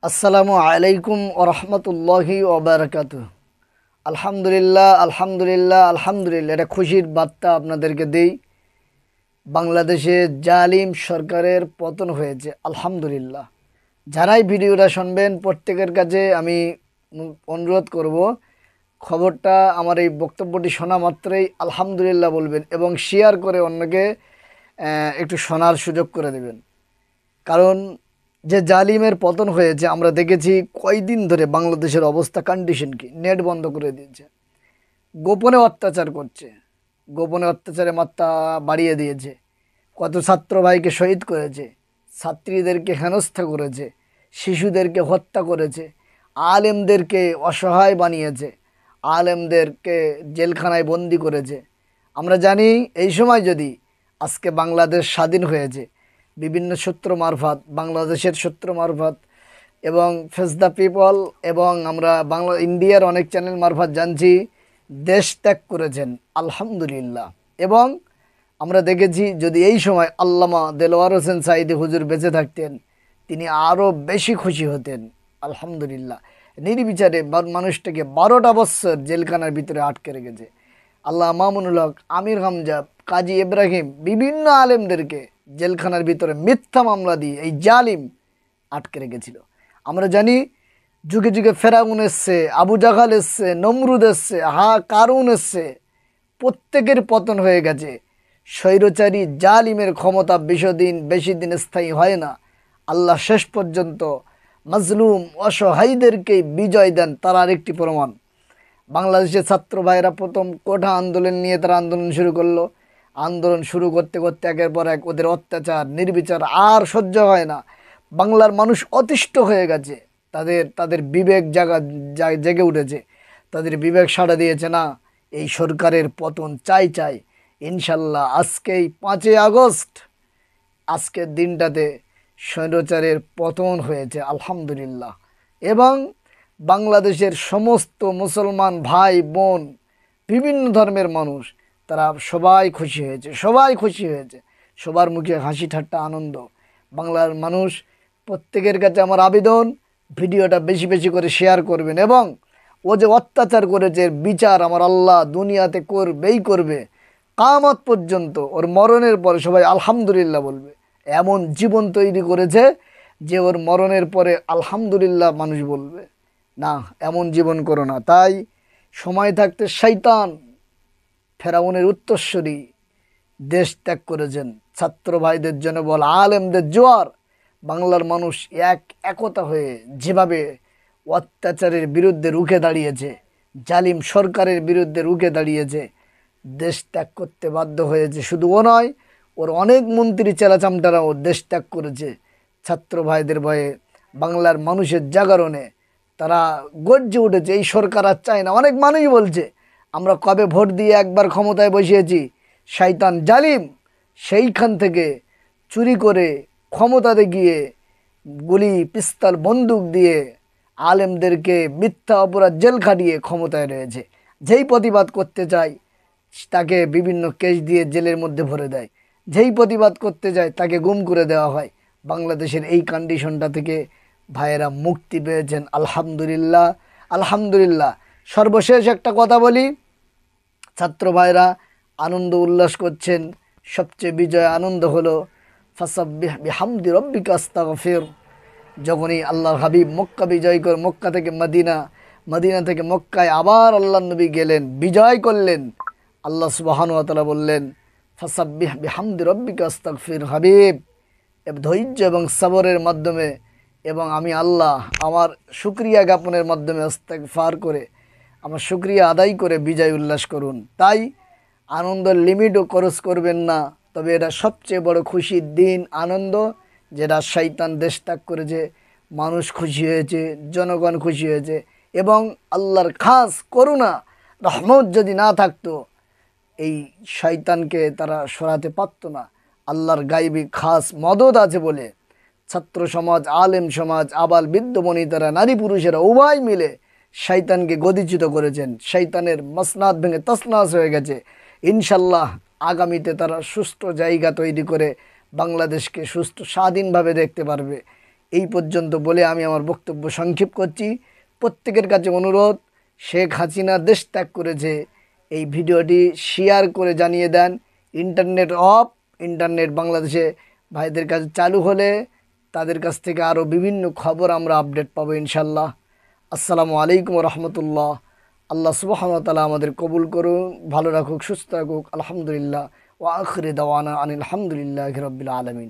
আসসালামু আলাইকুম ওরহমতুল্লাহি ওবারাকাতুহ। আলহামদুলিল্লাহ আলহামদুলিল্লাহ আলহামদুলিল্লাহ, এটা খুশির বার্তা আপনাদেরকে দেই। বাংলাদেশে জালিম সরকারের পতন হয়েছে আলহামদুলিল্লাহ। যারাই ভিডিওটা শুনবেন প্রত্যেকের কাছে আমি অনুরোধ করব, খবরটা আমার এই বক্তব্যটি শোনা মাত্রই আলহামদুলিল্লাহ বলবেন এবং শেয়ার করে অন্যকে একটু শোনার সুযোগ করে দেবেন। কারণ যে জালিমের পতন হয়েছে আমরা দেখেছি কয়দিন ধরে বাংলাদেশের অবস্থা, কন্ডিশন কি, নেট বন্ধ করে দিয়েছে, গোপনে অত্যাচার করছে, গোপনে অত্যাচারে মাত্রা বাড়িয়ে দিয়েছে, কত ছাত্র ভাইকে শহীদ করেছে, ছাত্রীদেরকে হেনস্থা করেছে, শিশুদেরকে হত্যা করেছে, আলেমদেরকে অসহায় বানিয়েছে, আলেমদেরকে জেলখানায় বন্দি করেছে। আমরা জানি এই সময় যদি আজকে বাংলাদেশ স্বাধীন হয়েছে বিভিন্ন সূত্র মারফত, বাংলাদেশের সূত্র মারফত এবং ফেস দ্য পিপল এবং আমরা ইন্ডিয়ার অনেক চ্যানেল মারফত জানছি দেশ ত্যাগ করেছেন আলহামদুলিল্লাহ। এবং আমরা দেখেছি যদি এই সময় আল্লামা দেলোয়ার হোসেন সাঈদী হুজুর বেঁচে থাকতেন তিনি আরও বেশি খুশি হতেন আলহামদুলিল্লাহ। নির্বিচারে মানুষটাকে 12টা বছর জেলখানার ভিতরে আটকে রেখেছে। আল্লাহ মামুনুল হক, আমির হামজা, কাজী ইব্রাহিম, বিভিন্ন আলেমদেরকে জেলখানার ভিতরে মিথ্যা মামলা দিয়ে এই জালিম আটকে রেখেছিল। আমরা জানি যুগে যুগে ফেরাউন এসছে, আবু জাহাল এসছে, নমরুদ এসছে, কারুন এসছে, প্রত্যেকের পতন হয়ে গেছে। স্বৈরচারী জালিমের ক্ষমতা বেশি দিন স্থায়ী হয় না। আল্লাহ শেষ পর্যন্ত মাজলুম অসহায়দেরকে বিজয় দেন, তার আরেকটি প্রমাণ। বাংলাদেশের ছাত্র ভাইরা প্রথম কোঠা আন্দোলন নিয়ে তারা আন্দোলন শুরু করলো। আন্দোলন শুরু করতে করতে একের পর এক ওদের অত্যাচার নির্বিচার আর সহ্য হয় না। বাংলার মানুষ অতিষ্ঠ হয়ে গেছে, তাদের বিবেক জেগে উঠেছে, তাদের বিবেক সাড়া দিয়েছে, না এই সরকারের পতন চাই। ইনশাল্লাহ আজকেই 5ই আগস্ট, আজকের দিনটাতে স্বৈরাচারের পতন হয়েছে আলহামদুলিল্লাহ। এবং বাংলাদেশের সমস্ত মুসলমান ভাই বোন, বিভিন্ন ধর্মের মানুষ, তারা সবাই খুশি হয়েছে, সবার মুখে হাসি ঠাট্টা আনন্দ। বাংলার মানুষ প্রত্যেকের কাছে আমার আবেদন, ভিডিওটা বেশি বেশি করে শেয়ার করবেন এবং ও যে অত্যাচার করেছে এর বিচার আমার আল্লাহ দুনিয়াতে করবে কিয়ামত পর্যন্ত। ওর মরণের পরে সবাই আলহামদুলিল্লাহ বলবে। এমন জীবন তৈরি করেছে যে ওর মরণের পরে আলহামদুলিল্লাহ মানুষ বলবে। না, এমন জীবন করো না। তাই সময় থাকতে শয়তান ফেরাউনের উত্তরসূরি দেশ ত্যাগ করেছেন। ছাত্র ভাইদের জন্য বল, আলেমদের জোয়ার, বাংলার মানুষ একতা হয়ে যেভাবে অত্যাচারের বিরুদ্ধে রুখে দাঁড়িয়েছে, জালিম সরকারের বিরুদ্ধে রুখে দাঁড়িয়েছে, দেশ ত্যাগ করতে বাধ্য হয়েছে। শুধু ও নয়, ওর অনেক মন্ত্রী চেলাচামটারাও দেশ ত্যাগ করেছে ছাত্র ভাইদের ভয়ে। বাংলার মানুষের জাগরণে তারা গর্জে উঠেছে, এই সরকার আর চায় না। অনেক মানুষই বলছে আমরা কবে ভোট দিয়ে একবার ক্ষমতায় বসিয়েছি, শয়তান জালিম সেইখান থেকে চুরি করে ক্ষমতাতে গিয়ে গুলি পিস্তল বন্দুক দিয়ে আলেমদেরকে মিথ্যা অপরাধ জেল খাটিয়ে ক্ষমতায় রয়েছে। যেই প্রতিবাদ করতে চায় তাকে বিভিন্ন কেস দিয়ে জেলের মধ্যে ভরে দেয়, যেই প্রতিবাদ করতে যায় তাকে গুম করে দেওয়া হয়। বাংলাদেশের এই কন্ডিশনটা থেকে ভাইয়েরা মুক্তি পেয়েছেন আলহামদুলিল্লাহ আলহামদুলিল্লাহ। সর্বশেষ একটা কথা বলি, ছাত্র ভাইরা আনন্দ উল্লাস করছেন। সবচেয়ে বিজয় আনন্দ হলো ফাসাব্বিহ বিহামদি রব্বিকা আস্তাগফির। যখনই আল্লাহর হাবিব মক্কা বিজয় করে মক্কা থেকে মদিনা থেকে মক্কায় আবার আল্লাহ নবী গেলেন, বিজয় করলেন, আল্লাহ সুবহানাহু ওয়া তাআলা বললেন ফাসাব্বিহ বিহামদি রব্বিকা আস্তাগফির। হাবিব ধৈর্য এবং সবরের মাধ্যমে এবং আমি আল্লাহ আমার শুকরিয়া জ্ঞাপনের মাধ্যমে ইস্তেগফার করে আমার শুকরিয়া আদায় করে বিজয় উল্লাস করুন। তাই আনন্দের লিমিটও খরচ করবেন না। তবে এটা সবচেয়ে বড় খুশির দিন, আনন্দ, যেটা শয়তান দেশ ত্যাগ করেছে, মানুষ খুশি হয়েছে, জনগণ খুশি হয়েছে এবং আল্লাহর খাস করুণা রহমত যদি না থাকতো এই শয়তানকে তারা সরাতে পারত না। আল্লাহর গায়বী খাস মদদ আছে বলে ছাত্র সমাজ, আলেম সমাজ, আবাল বৃদ্ধ বনিতারা, নারী পুরুষেরা উভয় মিলে শয়তানকে গদিচ্যুত করেছেন। শয়তানের মসনাদ ভেঙে তছনছ হয়ে গেছে। ইনশাল্লাহ আগামীতে তারা সুস্থ জায়গা তৈরি করে বাংলাদেশকে সুস্থ স্বাধীনভাবে দেখতে পারবে। এই পর্যন্ত বলে আমি আমার বক্তব্য সংক্ষেপ করছি। প্রত্যেকের কাছে অনুরোধ, শেখ হাসিনা দেশ ত্যাগ করেছে, এই ভিডিওটি শেয়ার করে জানিয়ে দেন। ইন্টারনেট ইন্টারনেট বাংলাদেশে ভাইদের কাছে চালু হলে তাদের কাছ থেকে আরও বিভিন্ন খবর আমরা আপডেট পাবো ইনশাল্লাহ। আসসালামু আলাইকুম রহমতুল্লাহ। আল্লাহ সুবহানাহু ওয়া তাআলা আমাদের কবুল করুন, ভালো রাখুক, সুস্থ রাখুক। আলহামদুলিল্লাহ ওয়া আখিরি দাওয়ানা আনিল হামদুলিল্লাহি রাব্বিল আলামিন।